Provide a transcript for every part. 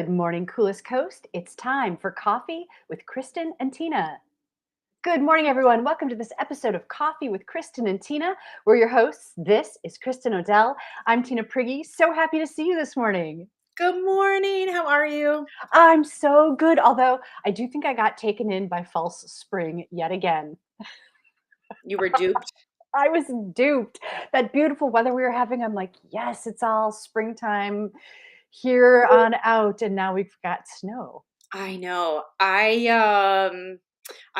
Good morning, Coolest Coast. It's time for Coffee with Kristin and Tina. Good morning, everyone. Welcome to this episode of Coffee with Kristin and Tina. We're your hosts. This is Kristin Odell. I'm Tina Prigge. So happy to see you this morning. Good morning. How are you? I'm so good, although I do think I got taken in by false spring yet again. You were duped. I was duped. That beautiful weather we were having, I'm like, yes, it's all springtime here on out, and now we've got snow. I know. I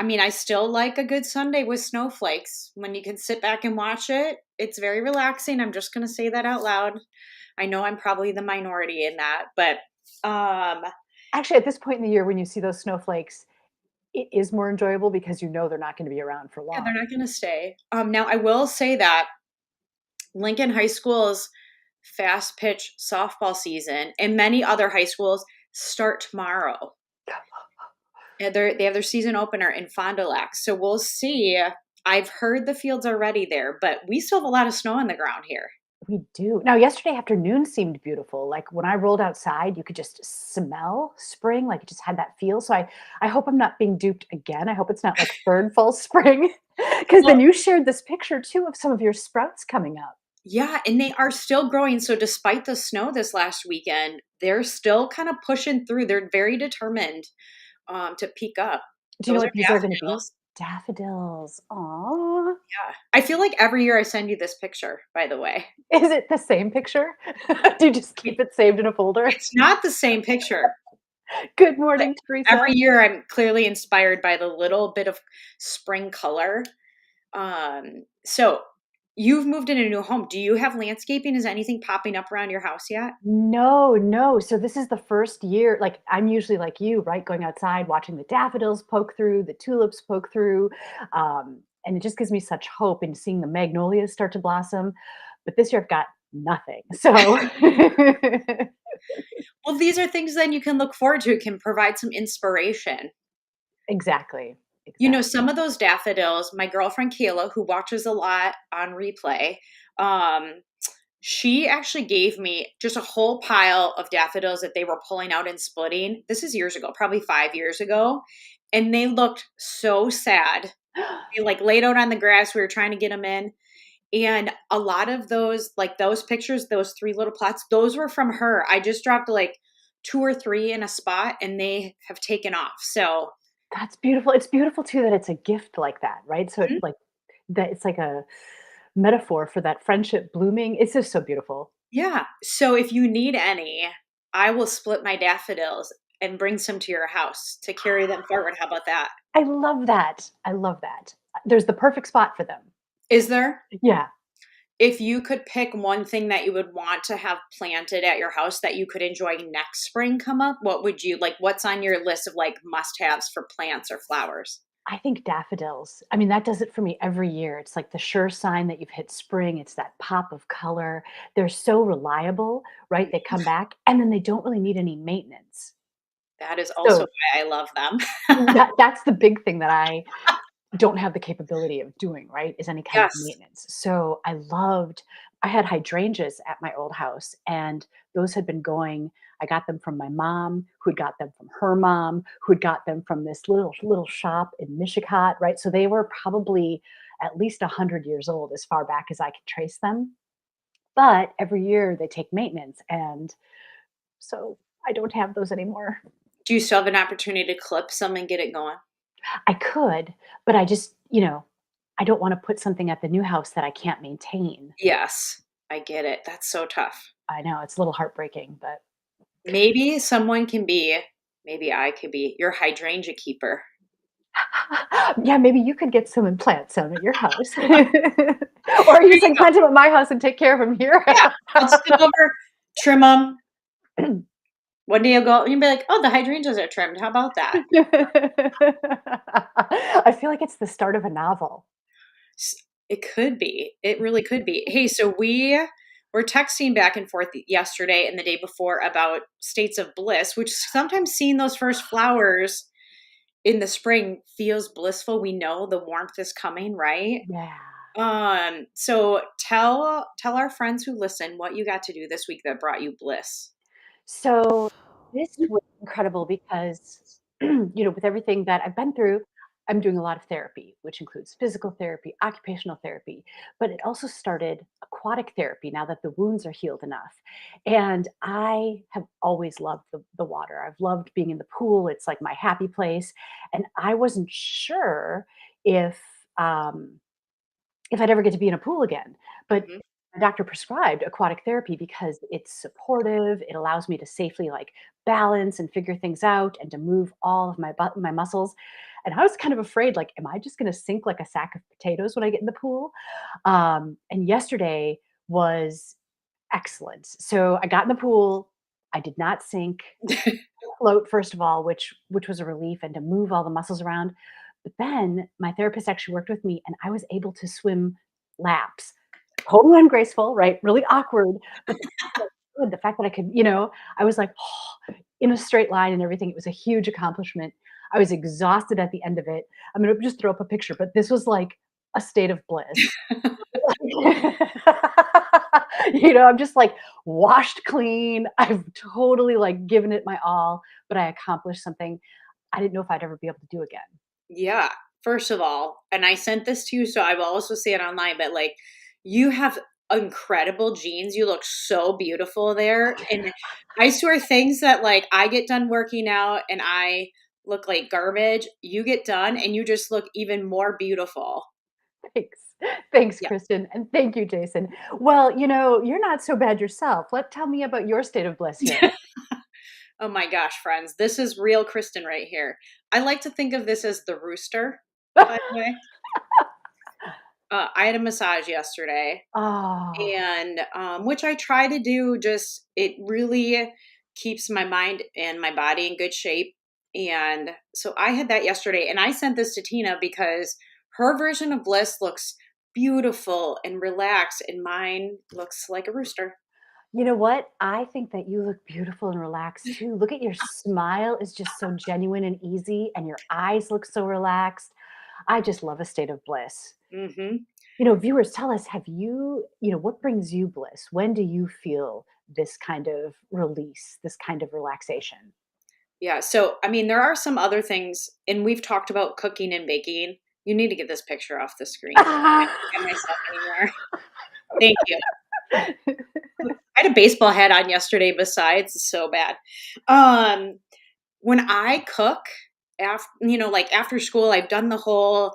mean, I still like a good Sunday with snowflakes. When you can sit back and watch it, it's very relaxing. I'm just going to say that out loud. I know I'm probably the minority in that, but Actually, at this point in the year, when you see those snowflakes, it is more enjoyable because you know they're not going to be around for yeah, long. they're not going to stay. Now I will say that Lincoln High School's fast pitch softball season and many other high schools start tomorrow. Yeah, they have their season opener in Fond du Lac. So we'll see. I've heard the fields are ready there, but we still have a lot of snow on the ground here. We do. Now, yesterday afternoon seemed beautiful. Like when I rolled outside, you could just smell spring. Like it just had that feel. So I hope I'm not being duped again. I hope it's not like third false spring. Because Well, then you shared this picture too of some of your sprouts coming up. yeah, and they are still growing. So despite the snow this last weekend, they're still kind of pushing through. They're very determined to peak up. Do you know Those are what these are going to be? daffodils. Daffodils. Aw. Yeah. I feel like every year I send you this picture, by the way. Is it the same picture? Do you just keep it saved in a folder? It's not the same picture. Good But morning, Teresa. every year I'm clearly inspired by the little bit of spring color. So you've moved in a new home. Do you have landscaping? Is anything popping up around your house yet? No, no. So this is the first year, like I'm usually like you, right? Going outside, watching the daffodils poke through, the tulips poke through. And it just gives me such hope in seeing the magnolias start to blossom. But this year I've got nothing. So Well, these are things then you can look forward to, can provide some inspiration. exactly. You know, Exactly. some of those daffodils, my girlfriend Kayla, who watches a lot on replay, um, she actually gave me just a whole pile of daffodils that they were pulling out and splitting. This is years ago, probably 5 years ago. And they looked so sad. They like laid out on the grass. We were trying to get them in. And a lot of those, like those pictures, those three little plots, those were from her. I just dropped like two or three in a spot and they have taken off. So, That's beautiful. It's beautiful too that it's a gift like that, right? So mhm, it like that it's like a metaphor for that friendship blooming. It's just so beautiful. yeah. So if you need any, I will split my daffodils and bring some to your house to carry them forward. How about that? I love that. I love that. There's the perfect spot for them. Is there? Yeah. If you could pick one thing that you would want to have planted at your house that you could enjoy next spring come up, what would you like? What's on your list of like must haves for plants or flowers? I think daffodils. I mean, that does it for me every year. It's like the sure sign that you've hit spring. It's that pop of color. They're so reliable, right? They come back and then they don't really need any maintenance. That is also So why I love them. that's the big thing that I don't have the capability of doing, right? Is any kind of Yes. maintenance. So I had hydrangeas at my old house and those had been going. I got them from my mom, who had got them from her mom, who had got them from this little shop in Michigan, right? So they were probably at least 100 years old as far back as I could trace them. But every year they take maintenance. And so I don't have those anymore. Do you still have an opportunity to clip some and get it going? I could, but I just, I don't want to put something at the new house that I can't maintain. Yes, I get it. That's so tough. I know it's a little heartbreaking, but Maybe someone can be, maybe I could be your hydrangea keeper. yeah, maybe you could get some and plant some at your house. Or There you you can go. plant them at my house and take care of them here. Yeah, I'll just come over, trim them. One day you'll go, you'll be like, oh, the hydrangeas are trimmed. How about that? I feel like it's the start of a novel. It could be. It really could be. Hey, so we were texting back and forth yesterday and the day before about states of bliss, which sometimes seeing those first flowers in the spring feels blissful. We know the warmth is coming, right? Yeah. So tell our friends who listen what you got to do this week that brought you bliss. So this was incredible because, with everything that I've been through, I'm doing a lot of therapy, which includes physical therapy, occupational therapy, but it also started aquatic therapy now that the wounds are healed enough. And I have always loved the water. I've loved being in the pool. It's like my happy place. And I wasn't sure if, um, if I'd ever get to be in a pool again. But Mhm. my doctor prescribed aquatic therapy because it's supportive. It allows me to safely like balance and figure things out and to move all of my muscles. And I was kind of afraid, like, am I just going to sink like a sack of potatoes when I get in the pool? And yesterday was excellent. So I got in the pool. I did not sink float first of all, which was a relief, and to move all the muscles around. But then my therapist actually worked with me and I was able to swim laps. Totally ungraceful, right? Really awkward. But the fact that I could, I was like in a straight line and everything. It was a huge accomplishment. I was exhausted at the end of it. I'm gonna just throw up a picture, but this was like a state of bliss. I'm just like washed clean. I've totally like given it my all, but I accomplished something I didn't know if I'd ever be able to do again. Yeah. First of all, and I sent this to you, so I will also see it online, but like you have incredible genes. You look so beautiful there. And I swear things that like I get done working out and I look like garbage, you get done and you just look even more beautiful. Thanks. Thanks, Yeah. Kristen. And thank you, Jason. Well, you're not so bad yourself. Tell me about your state of bliss here. Oh my gosh, friends. This is real Kristen right here. I like to think of this as the rooster, by the way. I had a massage yesterday Oh, and which I try to do. Just it really keeps my mind and my body in good shape. And so I had that yesterday, and I sent this to Tina because her version of bliss looks beautiful and relaxed, and mine looks like a rooster. you know what? I think that you look beautiful and relaxed too. Look at your smile is just so genuine and easy, and your eyes look so relaxed. I just love a state of bliss. Hmm. Viewers, tell us, what brings you bliss? When do you feel this kind of release, this kind of relaxation? Yeah. So, I mean, there are some other things, and we've talked about cooking and baking. You need to get this picture off the screen. I can't look at myself anymore. Thank you. I had a baseball hat on yesterday besides. It's so bad. Um, when I cook, like after school, I've done the whole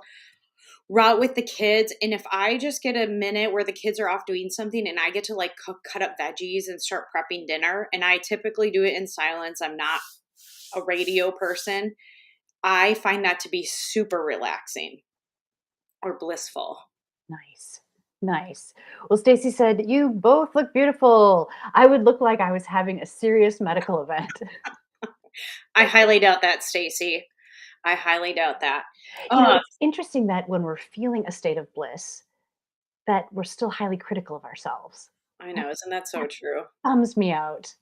route with the kids. And if I just get a minute where the kids are off doing something and I get to like cut up veggies and start prepping dinner, and I typically do it in silence, I'm not a radio person. I find that to be super relaxing or blissful. Nice. Nice. Well, Stacy said, "You both look beautiful. I would look like I was having a serious medical event." I highly doubt that, Stacy. I highly doubt that. Um, It's interesting that when we're feeling a state of bliss, that we're still highly critical of ourselves. I That know, isn't that so that true? bums me out,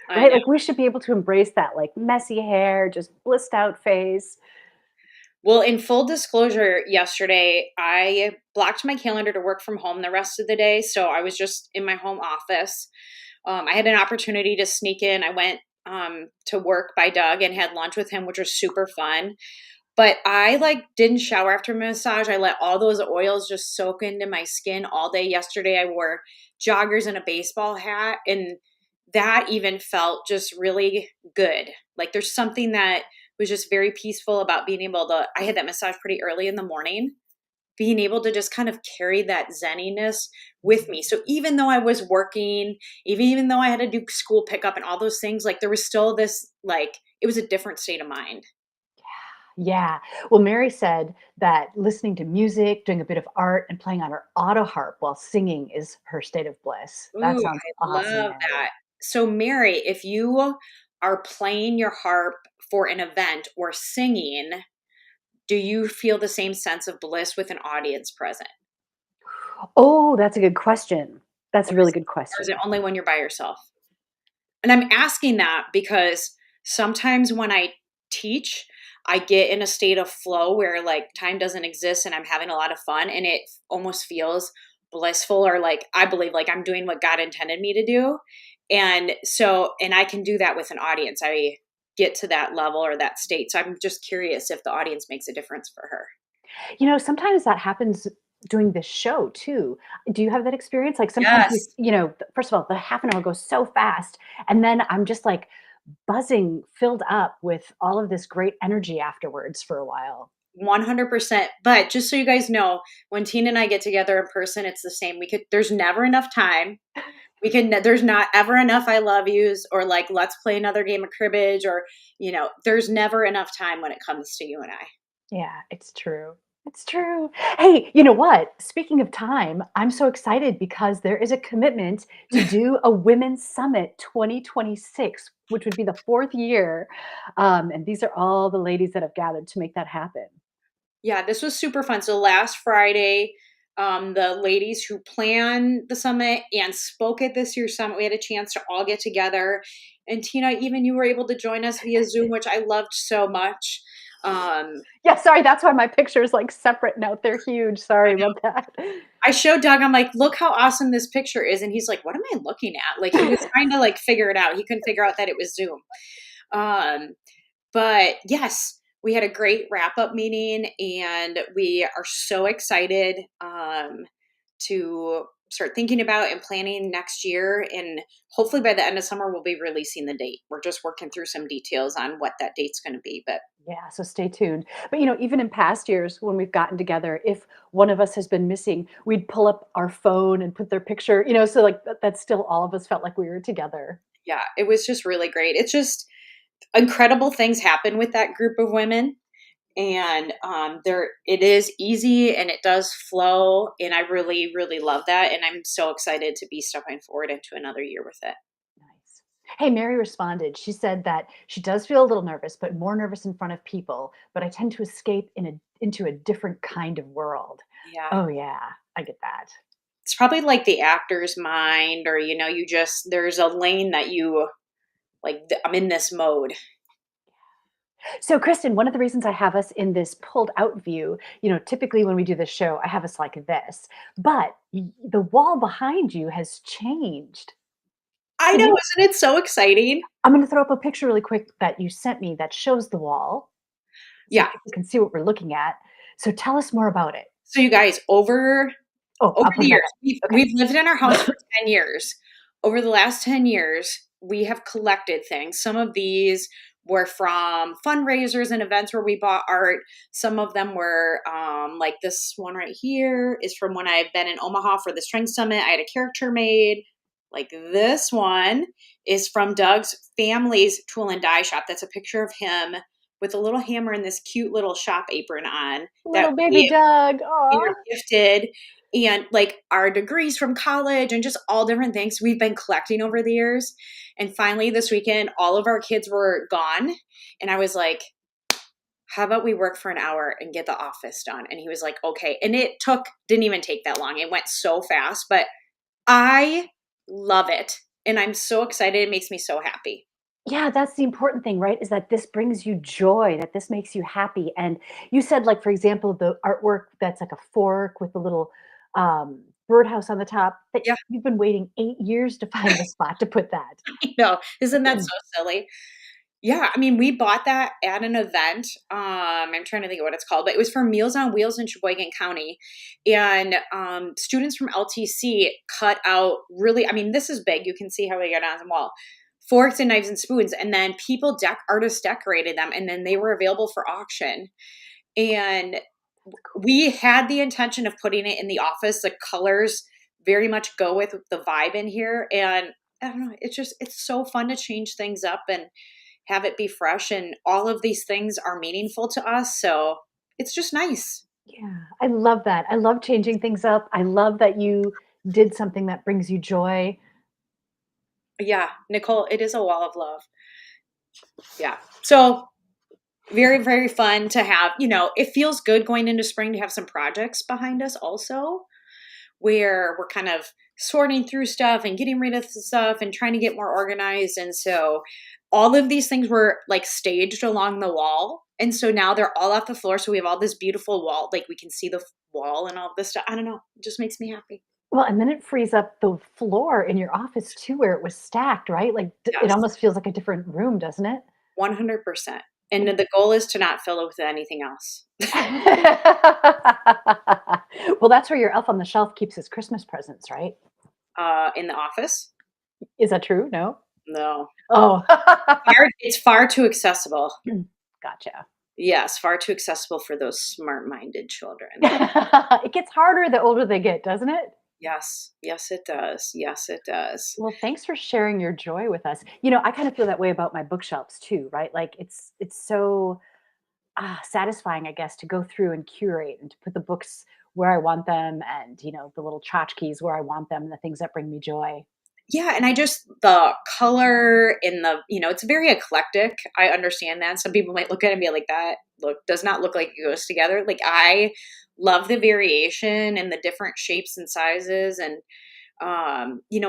I right? know. Like, we should be able to embrace that, like, messy hair, just blissed out face. Well, in full disclosure, yesterday I blocked my calendar to work from home the rest of the day. So I was just in my home office. I had an opportunity to sneak in. I went to work by Doug and had lunch with him, which was super fun. But I like didn't shower after massage. I let all those oils just soak into my skin all day yesterday. I wore joggers and a baseball hat, and that even felt just really good. Like there's something that was just very peaceful about being able to I had that massage pretty early in the morning, being able to just kind of carry that zenniness with me. So even though I was working, even though I had to do school pickup and all those things, like there was still this like it was a different state of mind. Yeah. Well, Mary said that listening to music, doing a bit of art, and playing on her auto harp while singing is her state of bliss. That Ooh, sounds I awesome, love Mary. that. So, Mary, if you are playing your harp for an event or singing, do you feel the same sense of bliss with an audience present? Oh, that's a good question. That's Or a really is, good or is it question. only when you're by yourself? And I'm asking that because sometimes when I teach, I get in a state of flow where like time doesn't exist and I'm having a lot of fun and it almost feels blissful or like I believe like I'm doing what God intended me to do. And so, and I can do that with an audience. I get to that level or that state. So I'm just curious if the audience makes a difference for her. Sometimes that happens doing this show too. Do you have that experience? Like sometimes Yes. first of all, the half an hour goes so fast, and then I'm just like buzzing, filled up with all of this great energy afterwards for a while. 100%. But just so you guys know, when Tina and I get together in person, it's the same. There's never enough time. There's not ever enough I love yous or like, let's play another game of cribbage or, there's never enough time when it comes to you and I. Yeah, it's true. It's true. Hey, you know what? Speaking of time, I'm so excited because there is a commitment to do a Women's Summit 2026, which would be the fourth year. And these are all the ladies that have gathered to make that happen. Yeah, this was super fun. So last Friday, the ladies who planned the summit and spoke at this year's summit, we had a chance to all get together. And Tina, even you were able to join us via Zoom, which I loved so much. Um, Yeah, sorry, that's why my picture is like separate note. They're huge. Sorry about that. I showed Doug, I'm like, look how awesome this picture is. And he's like, what am I looking at? Like he was trying to like figure it out. He couldn't figure out that it was Zoom. Um, but yes, we had a great wrap up meeting and we are so excited to start thinking about and planning next year. And hopefully by the end of summer, we'll be releasing the date. We're just working through some details on what that date's going to be. But Yeah, so stay tuned. But even in past years when we've gotten together, if one of us has been missing, we'd pull up our phone and put their picture, so like that's still all of us felt like we were together. yeah, it was just really great. It's just incredible things happen with that group of women. And there it is easy and it does flow. And I really, really love that. And I'm so excited to be stepping forward into another year with it. Nice. Hey, Mary responded. She said that she does feel a little nervous, but more nervous in front of people. But I tend to escape into a different kind of world. Yeah. Oh yeah, I get that. It's probably like the actor's mind, or, there's a lane that you like, I'm in this mode. So, Kristen, one of the reasons I have us in this pulled out view, typically when we do this show, I have us like this, but the wall behind you has changed. I Can know, you? isn't it so exciting? I'm going to throw up a picture really quick that you sent me that shows the wall so Yeah. people can see what we're looking at. So, tell us more about it. So you guys, Oh, over I'll the put it back years, up. Okay. we've lived in our house for 10 years. Over the last 10 years, we have collected things. Some of these were from fundraisers and events where we bought art. Some of them were like this one right here is from when I've been in Omaha for the Strength Summit. I had a character made. Like this one is from Doug's family's tool and die shop. That's a picture of him with a little hammer and this cute little shop apron on that Little baby Doug. we Aw. were gifted, and like our degrees from college and just all different things we've been collecting over the years. And finally this weekend, all of our kids were gone. And I was like, how about we work for an hour and get the office done? And he was like, okay. And didn't even take that long. It went so fast, but I love it. And I'm so excited. It makes me so happy. Yeah, that's the important thing, right? Is that this brings you joy, that this makes you happy. And you said, like, for example, the artwork that's like a fork with a little birdhouse on the top, that Yeah, you've been waiting 8 years to find the spot to put that. I know. Isn't that so silly? Yeah, I mean, we bought that at an event. I'm trying to think of what it's called, but it was for Meals on Wheels in Sheboygan County. And students from LTC cut out really, I mean, this is big. You can see how we got on the wall. Forks and knives and spoons. And then artists decorated them, and then they were available for auction. And we had the intention of putting it in the office. The colors very much go with the vibe in here. And I don't know, it's so fun to change things up and have it be fresh. And all of these things are meaningful to us. So it's just nice. Yeah, I love that. I love changing things up. I love that you did something that brings you joy. Yeah, Nicole, it is a wall of love. Yeah. So very, very fun to have, it feels good going into spring to have some projects behind us also, where we're kind of sorting through stuff and getting rid of stuff and trying to get more organized. And so all of these things were like staged along the wall. And so now they're all off the floor. So we have all this beautiful wall, like we can see the wall and all this stuff. I don't know. It just makes me happy. Well, and then it frees up the floor in your office too where it was stacked, right? Like, it Yes, almost feels like a different room, doesn't it? 100%. And the goal is to not fill it with anything else. Well, that's where your elf on the shelf keeps his Christmas presents, right? In the office? Is that true? No? No. Oh. It's far too accessible. Gotcha. Yes, far too accessible for those smart-minded children. It gets harder the older they get, doesn't it? Yes. Yes, it does. Yes, it does. Well, thanks for sharing your joy with us. I kind of feel that way about my bookshelves too, right? Like it's so satisfying, I guess, to go through and curate and to put the books where I want them, and the little tchotchkes where I want them, and the things that bring me joy. Yeah, and I just the color in the it's very eclectic. I understand that. Some people might look at it and be like, "That does not look like it goes together." Like, I love the variation and the different shapes and sizes, and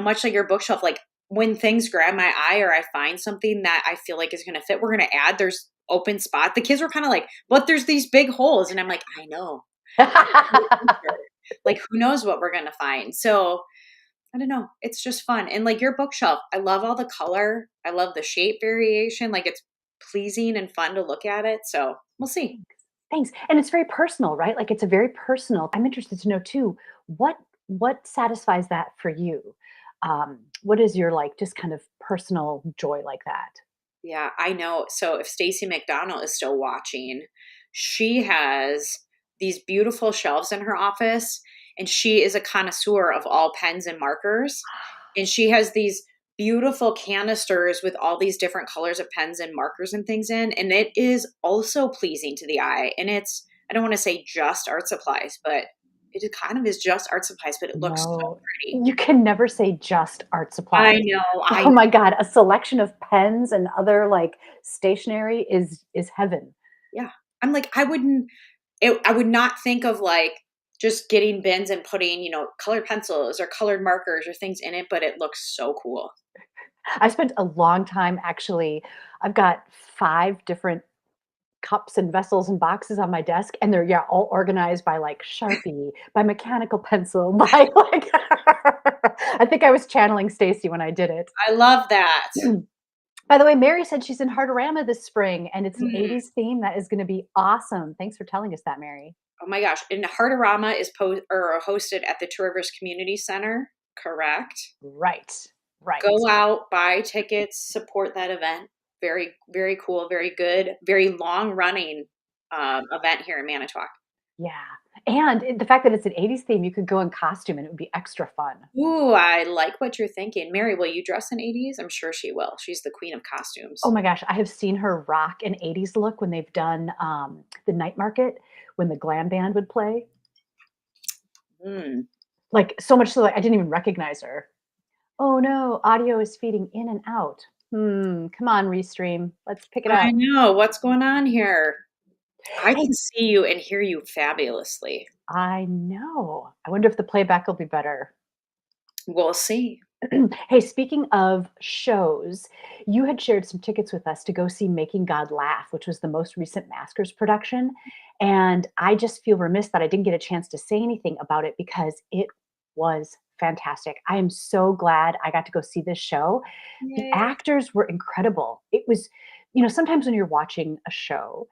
much like your bookshelf, like when things grab my eye or I find something that I feel like is going to fit, we're going to add. There's open spot. The kids were kind of like, "But there's these big holes," and I'm like, "I know." Like, who knows what we're going to find? So I don't know. It's just fun. And like your bookshelf, I love all the color. I love the shape variation. Like, it's pleasing and fun to look at it. So we'll see. Thanks. Thanks. And it's very personal, right? Like it's a very personal. I'm interested to know too, what satisfies that for you? What is your like just kind of personal joy like that? Yeah, I know. So if Stacey McDonald is still watching, she has these beautiful shelves in her office, and she is a connoisseur of all pens and markers. And she has these beautiful canisters with all these different colors of pens and markers and things in. And it is also pleasing to the eye. And I don't want to say just art supplies, but it kind of is just art supplies, but it looks so No, pretty. you can never say just art I supplies. know. Oh my god, a selection of pens and other, like, stationery is heaven. Yeah. I'm like, I would not think of like just getting bins and putting, colored pencils or colored markers or things in it, but it looks so cool. I spent a long time actually. I've got 5 different cups and vessels and boxes on my desk, and they're, yeah, all organized by, like, Sharpie, by mechanical pencil, by, like I think I was channeling Stacy when I did it. I love that. By the way, Mary said she's in Heartorama this spring, and it's an Mm. 80s theme that is gonna be awesome. Thanks for telling us that, Mary. Oh my gosh. And Heartorama is hosted at the Two Rivers Community Center. Correct. Right, right. Go out, buy tickets, support that event. Very, very cool, very good, very long running event here in Manitowoc. Yeah, and the fact that it's an 80s theme, you could go in costume and it would be extra fun. Ooh, I like what you're thinking. Mary, will you dress in 80s? I'm sure she will. She's the queen of Oh costumes. my gosh, I have seen her rock an 80s look when they've done, the night market, when the glam band would play. Mm. Like, so much so that I didn't even recognize her. "Oh, no, audio is feeding in and out. Come on, Restream, let's pick it I up." know. What's going on here? I Hey, can see you and hear you fabulously. I know. I wonder if the playback will be better. We'll see. Hey, speaking of shows, you had shared some tickets with us to go see Making God Laugh, which was the most recent Maskers production. And I just feel remiss that I didn't get a chance to say anything about it because it was fantastic. I am so glad I got to go see this show. The Yay. actors were incredible. It was, sometimes when you're watching a show,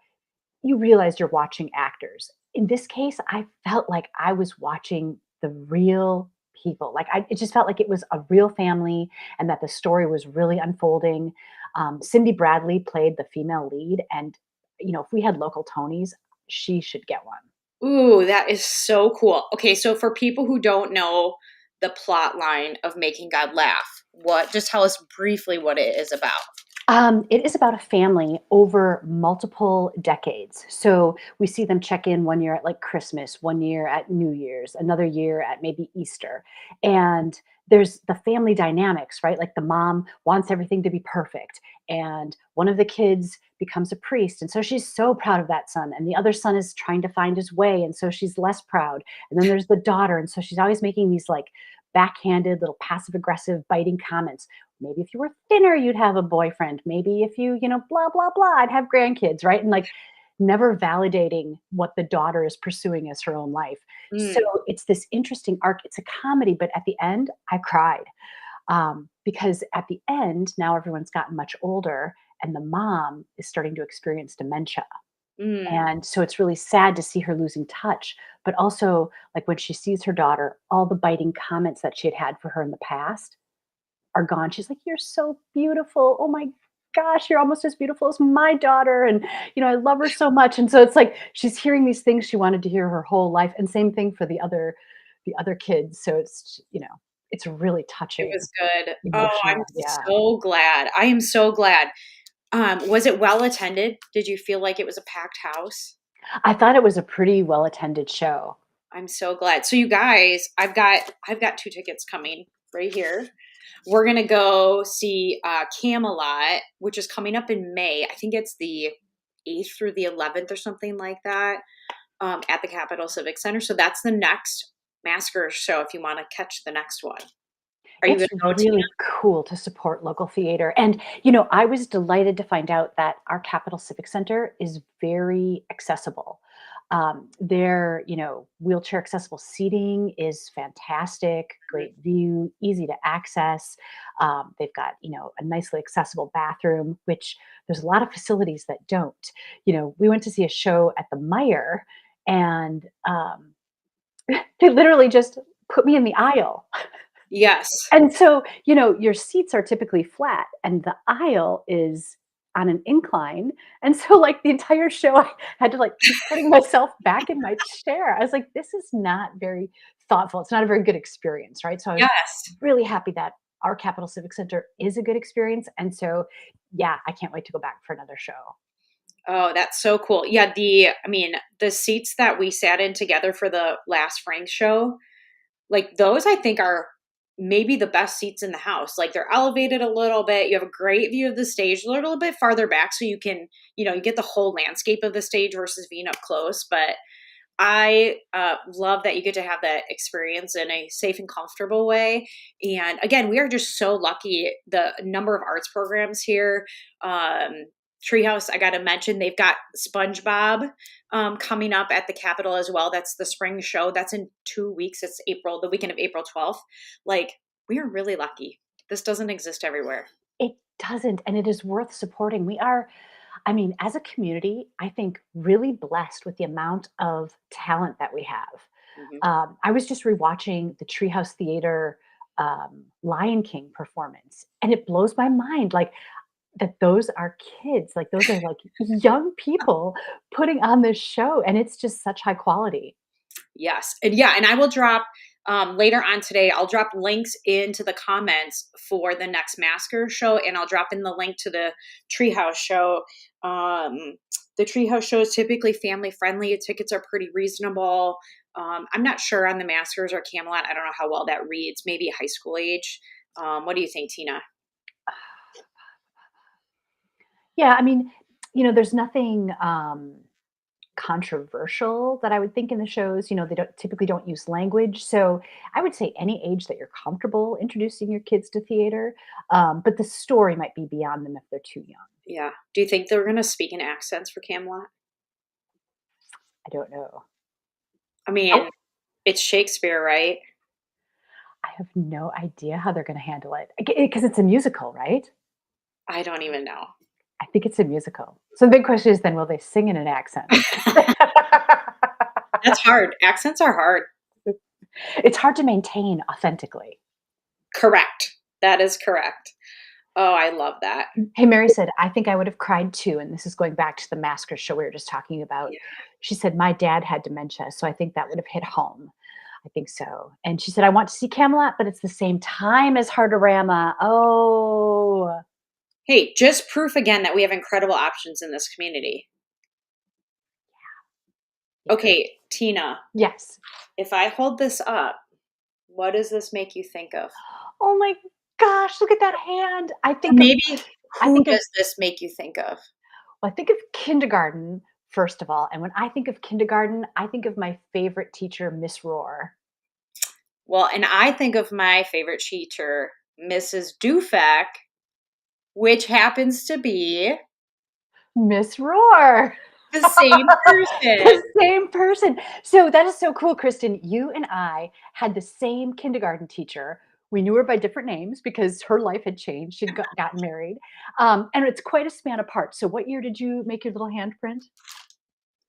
you realize you're watching actors. In this case, I felt like I was watching the real people. Like it just felt like it was a real family, and that the story was really unfolding. Cindy Bradley played the female lead, and if we had local Tonys, she should get one. Ooh, that is so cool. Okay, so for people who don't know the plot line of Making God Laugh, just tell us briefly what it is about. It is about a family over multiple decades. So we see them check in one year at like Christmas, one year at New Year's, another year at maybe Easter. And there's the family dynamics, right? Like the mom wants everything to be perfect. And one of the kids becomes a priest. And so she's so proud of that son. And the other son is trying to find his way. And so she's less proud. And then there's the daughter. And so she's always making these like backhanded, little passive aggressive, biting comments. Maybe if you were thinner, you'd have a boyfriend. Maybe if you, blah, blah, blah, I'd have grandkids, right? And like never validating what the daughter is pursuing as her own life. So Mm, it's this interesting arc. It's a comedy, but at the end, I cried because at the end, now everyone's gotten much older, and the mom is starting to experience dementia. mm. And so it's really sad to see her losing touch, but also, like, when she sees her daughter, all the biting comments that she had had for her in the past are gone. She's like, "You're so beautiful. Oh my gosh, you're almost as beautiful as my daughter, and, I love her so much." And so it's like she's hearing these things she wanted to hear her whole life, and same thing for the other kids. So it's really It touching, was good. Oh, I'm emotional. Yeah. so glad. I am so glad. Was it well attended? Did you feel like it was a packed house? I thought it was a pretty well-attended show. I'm so glad. So you guys, I've got 2 tickets coming right here. We're gonna go see Camelot, which is coming up in May. I think it's the 8th through the 11th or something like that, at the Capitol Civic Center. So that's the next Masker show if you want to catch the next one. Are you gonna It's go, Tina? really cool to support local theater. And, I was delighted to find out that our Capital Civic Center is very accessible. Their, wheelchair accessible seating is fantastic, great view, easy to access. They've got, a nicely accessible bathroom, which there's a lot of facilities that don't. We went to see a show at the Meyer, and they literally just put me in the aisle. Yes. And so, your seats are typically flat and the aisle is on an incline. And so, like, the entire show, I had to, like, keep putting myself back in my chair. I was like, this is not very thoughtful. It's not a very good experience, right? So I was Yes. really happy that our Capital Civic Center is a good experience. And so, yeah, I can't wait to go back for another show. Oh, that's so cool. Yeah, I mean, the seats that we sat in together for the last Frank show, like those I think are maybe the best seats in the house. Like they're elevated a little bit. You have a great view of the stage, a little bit farther back so you can, you get the whole landscape of the stage versus being up close. But I love that you get to have that experience in a safe and comfortable way. And again, we are just so lucky. The number of arts programs here, Treehouse, I got to mention, they've got SpongeBob coming up at the Capitol as well. That's the spring show. That's in 2 weeks. It's the weekend of April 12th. Like, we are really lucky. This doesn't exist everywhere. It doesn't, and it is worth supporting. We are, I mean, as a community, I think really blessed with the amount of talent that we have. Mhm. I was just rewatching the Treehouse Theater Lion King performance, and it blows my mind, like, that those are kids, like, those are, like, young people putting on this show, and it's just such high quality. Yes. And yeah, and I will drop later on today, I'll drop links into the comments for the next Masker show, and I'll drop in the link to the Treehouse show. The Treehouse show is typically family friendly. Tickets are pretty reasonable. I'm not sure on the Maskers or Camelot. I don't know how well that reads. Maybe high school age. What do you think, Tina? Yeah, I mean, there's nothing, controversial that I would think in the shows. They typically don't use language. So I would say any age that you're comfortable introducing your kids to theater. But the story might be beyond them if they're too young. Yeah. Do you think they're going to speak in accents for Camelot? I don't know. I Oh, mean, it's Shakespeare, right? I have no idea how they're going to handle it because it's a musical, right? I don't even know. I think it's a musical. So the big question is then will they sing in an accent? That's hard. Accents are hard. It's hard to maintain authentically. Correct. That is correct. Oh, I love that. Hey, Mary said, I think I would have cried too. And this is going back to the masker show we were just talking about. Yeah. She said, my dad had dementia. So I think that would have hit home. I think so. And she said, I want to see Camelot, but it's the same time as Heartorama. Oh, Hey, just proof again that we have incredible options in this community. yeah. Okay, Tina, Yes. if I hold this up, what does this make you think of? Oh my gosh, look at that hand. I Or think of maybe I who think of does this make you think of? well, I think of kindergarten, first of all. And when I think of kindergarten, I think of my favorite teacher, Miss Roar. Well, and I think of my favorite teacher, Mrs. Dufek, which happens to be Miss Roar. The same The person. same person. So that is so cool, Kristen. You and I had the same kindergarten teacher. We knew her by different names because her life had changed. She'd gotten married. And it's quite a span apart. So what year did you make your little handprint?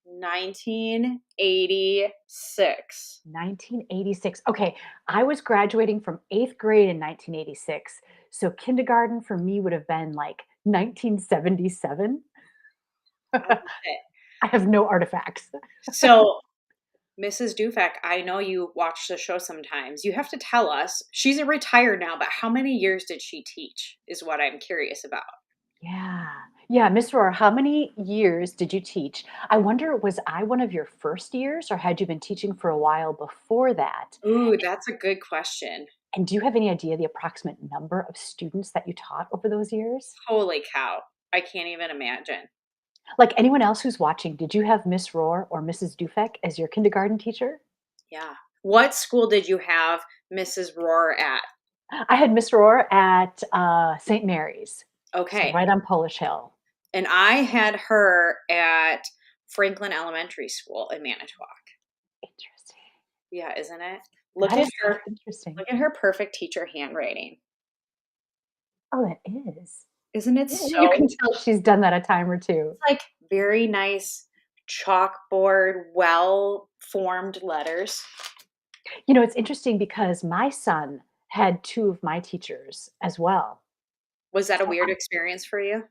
1986. 1986. Okay, I was graduating from 8th grade in 1986. So kindergarten for me would have been like 1977. I Okay. have no artifacts. So, Mrs. Dufek, I know you watch the show sometimes. You have to tell us. She's a retired now, but how many years did she teach is what I'm curious about. Yeah. Yeah, Miss Rohr, how many years did you teach? I wonder, was I one of your first years or had you been teaching for a while before that? Ooh, that's a good question. And do you have any idea the approximate number of students that you taught over those years? Holy cow. I can't even imagine. Like anyone else who's watching, did you have Miss Rohr or Mrs. Dufek as your kindergarten teacher? Yeah. What school did you have Mrs. Rohr at? I had Miss Rohr at St. Mary's, so Okay. right on Polish Hill. And I had her at Franklin Elementary School in Manitowoc. Interesting. Yeah, isn't it? Look That at is so her. interesting. Look at her perfect teacher handwriting. Oh, that is. Isn't it Yeah, you so can tell she's done that a time or two. it's like very nice chalkboard, well-formed letters. You know, it's interesting because my son had 2 of my teachers as well. Was that a So weird I experience for you?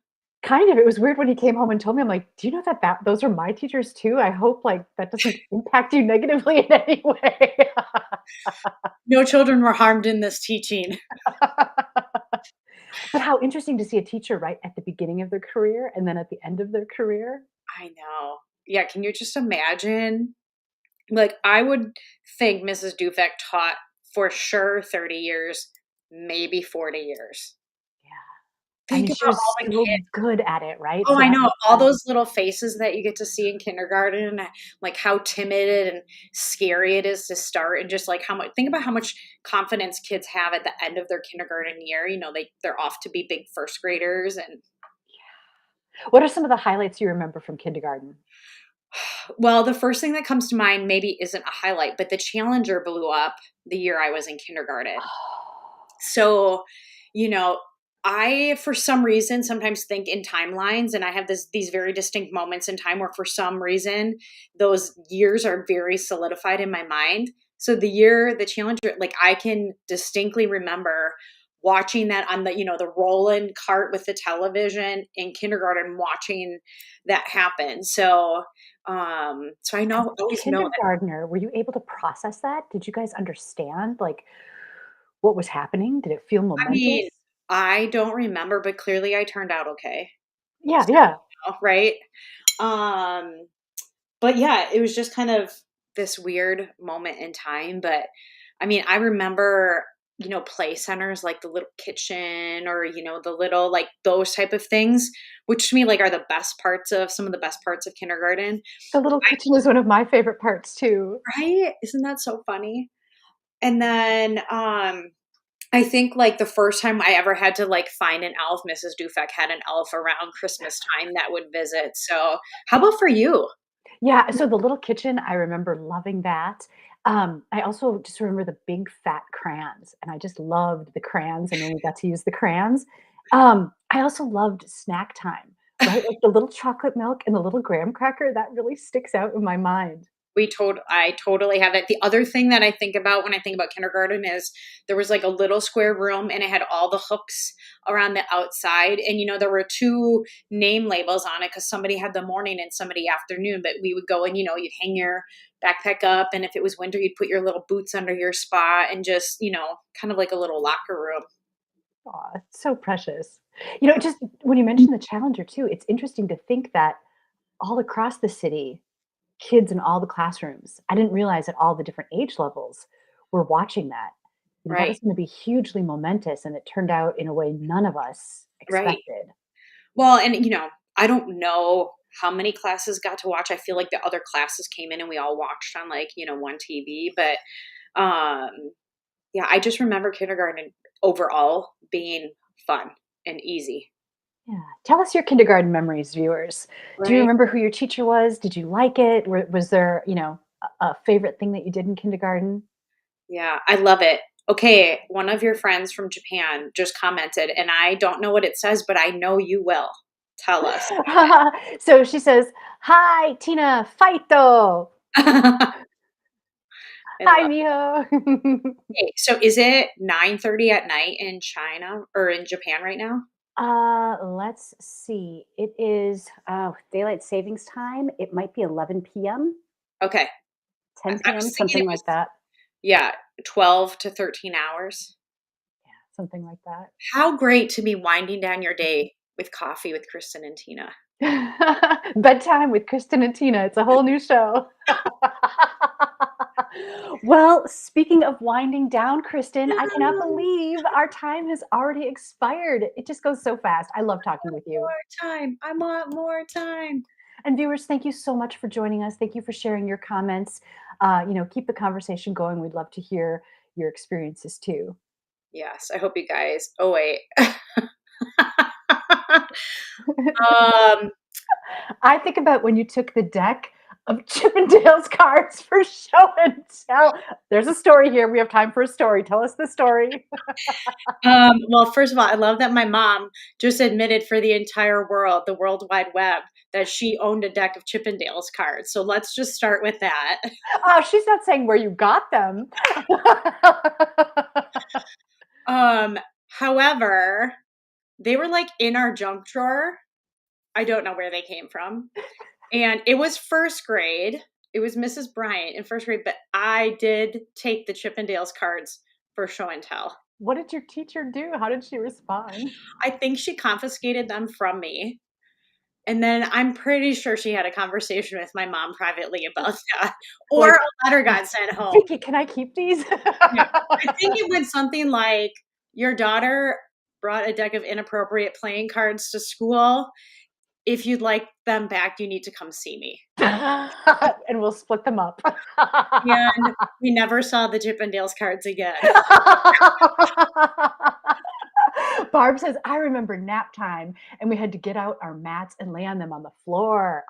kind of it was weird when he came home and told me, I'm like, "Do you know that those are my teachers too? I hope, like, that doesn't impact you negatively in any way." No children were harmed in this teaching. But how interesting to see a teacher right at the beginning of their career and then at the end of their career. I know. Yeah, can you just imagine? Like, I would think Mrs. Dufek taught for sure 30 years, maybe 40 years. Yeah. I Think mean, she about all was the so kids. good at it, right? Oh, So I having know, all them those little faces that you get to see in kindergarten, like, how timid and scary it is to start, and just, like, how much think about how much confidence kids have at the end of their kindergarten year, they're off to be big first graders, and what are some of the highlights you remember from kindergarten? well, the first thing that comes to mind maybe isn't a highlight, but the Challenger blew up the year I was in kindergarten. So, you know, I for some reason sometimes think in timelines, and I have these very distinct moments in time where for some reason those years are very solidified in my mind. So the year the Challenger, like I can distinctly remember watching that on the roll-in cart with the television in kindergarten, watching that happen. So I As know a always know that. kindergartner, were you able to process that? Did you guys understand, like, what was happening? Did it feel I mean, momentous? I don't remember, but clearly I turned out okay. Yeah, So, yeah. right? Um, but yeah, it was just kind of this weird moment in time. But I mean, I remember, play centers like the little kitchen or, the little like those type of things, which to me like are the best parts of some of the best parts of kindergarten. The little kitchen is one of my favorite parts too. Right? Isn't that so funny? And then I think like the first time I ever had to like find an elf, Mrs. Dufek had an elf around Christmas time that would visit. So how about for you? Yeah, so the little kitchen, I remember loving that. I also just remember the big fat crayons, and I just loved the crayons and when we got to use the crayons. I also loved snack time, right? Like the little chocolate milk and the little graham cracker, that really sticks out in my mind. I totally have it. The other thing that I think about when I think about kindergarten is there was like a little square room and it had all the hooks around the outside. And there were two name labels on it because somebody had the morning and somebody afternoon. But we would go and you'd hang your backpack up, and if it was winter, you'd put your little boots under your spot and just kind of like a little locker room. Aw, it's so precious. You know, just when you mention the Challenger too, it's interesting to think that all across the city, kids in all the classrooms, I didn't realize that all the different age levels were watching that. You know, that Right. was gonna be hugely momentous, and it turned out in a way none of us Right. expected. Well, and I don't know how many classes got to watch. I feel like the other classes came in and we all watched on like, one TV, but um yeah, I just remember kindergarten overall being fun and easy. Yeah. Tell us your kindergarten memories, viewers. Do you Right? remember who your teacher was? Did you like it? Was there, a favorite thing that you did in kindergarten? Yeah, I love it. Okay, one of your friends from Japan just commented, and I don't know what it says, but I know you will. Tell us So she says, "Hi, Tina, fighto. about it. I Hi, love mijo." it. So is it 9:30 at night in China or in Japan right now? Let's see. It is daylight savings time. It might be 11 p.m., Okay. I 10 I p.m., was thinking something it was, like that. yeah, 12 to 13 hours. Yeah, something like that. How great to be winding down your day with coffee with Kristen and Tina. Bedtime with Kristen and Tina. It's a whole new show. Well, speaking of winding down, Kristen, I cannot believe our time has already expired. It just goes so fast. I love talking with you. More time. I want more time. And viewers, thank you so much for joining us. Thank you for sharing your comments. Keep the conversation going. We'd love to hear your experiences too. Yes, I hope you guys, oh, wait. Um, I think about when you took the deck of Chippendales cards for show and tell. There's a story here. We have time for a story. Tell us the story. well, first of all, I love that my mom just admitted for the entire world, the World Wide Web, that she owned a deck of Chippendales cards. So let's just start with that. Oh, she's not saying where you got them. Um, however, they were like in our junk drawer. I don't know where they came from. And it was first grade. It was Mrs. Bryant in first grade, but I did take the Chippendales cards for show and tell. What did your teacher do? How did she respond? I think she confiscated them from me. And then I'm pretty sure she had a conversation with my mom privately about that, or Like, a letter got sent home. Vicky, can I keep these? Yeah. I think it went something like, "Your daughter brought a deck of inappropriate playing cards to school. If you'd like them back, you need to come see me." And we'll split them up. And we never saw the Chippendales cards again. Barb says, I remember nap time, and we had to get out our mats and lay on them on the floor.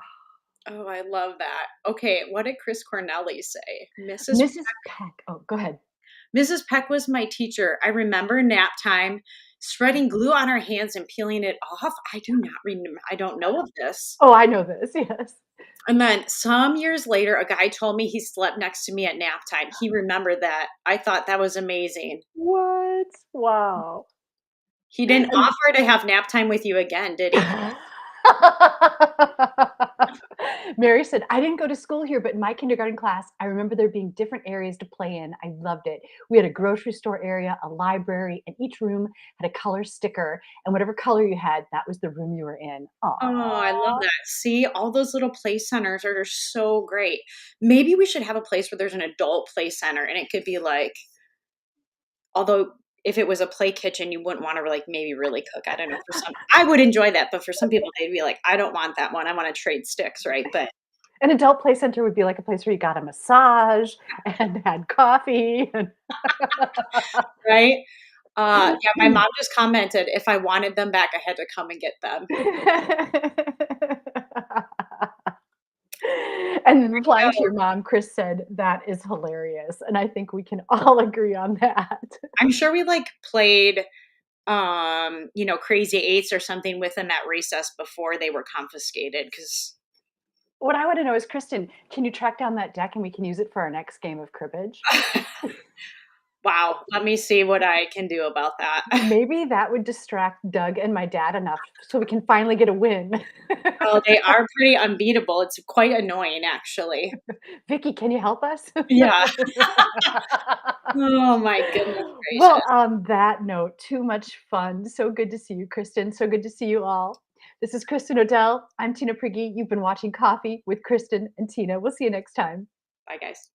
Oh, I love that. Okay, what did Chris Cornelli say? Mrs. Peck. Oh, go ahead. Mrs. Peck was my teacher. I remember nap time, spreading glue on her hands and peeling it off. I do not remember. I don't know of this. Oh, I know this. Yes. And then some years later, a guy told me he slept next to me at nap time. He remembered that. I thought that was amazing. What? Wow. He didn't And offer to have nap time with you again, did he? Mary said, I didn't go to school here, but in my kindergarten class, I remember there being different areas to play in. I loved it. We had a grocery store area, a library, and each room had a color sticker. And whatever color you had, that was the room you were in. Oh, I love Aww. that. See, all those little play centers are just so great. Maybe we should have a place where there's an adult play center and it could be like, although if it was a play kitchen, you wouldn't want to like maybe really cook. I don't know. For some, I would enjoy that, but for some people, they'd be like, I don't want that one. I want to trade sticks, right? But An adult play center would be like a place where you got a massage and had coffee. And right? Yeah, my mom just commented if I wanted them back, I had to come and get them. And then replying to your mom, Chris said, "That is hilarious." And I think we can all agree on that. I'm sure we like played crazy eights or something with them at recess before they were confiscated because What I wanna know is, Kristen, can you track down that deck and we can use it for our next game of cribbage? wow, let me see what I can do about that. Maybe that would distract Doug and my dad enough so we can finally get a win. Oh, they are pretty unbeatable. It's quite annoying, actually. Vicky, can you help us? Yeah. Oh my goodness Well, gracious. on that note, too much fun. So good to see you, Kristen. So good to see you all. This is Kristen Odell. I'm Tina Prigge. You've been watching Coffee with Kristen and Tina. We'll see you next time. Bye, guys.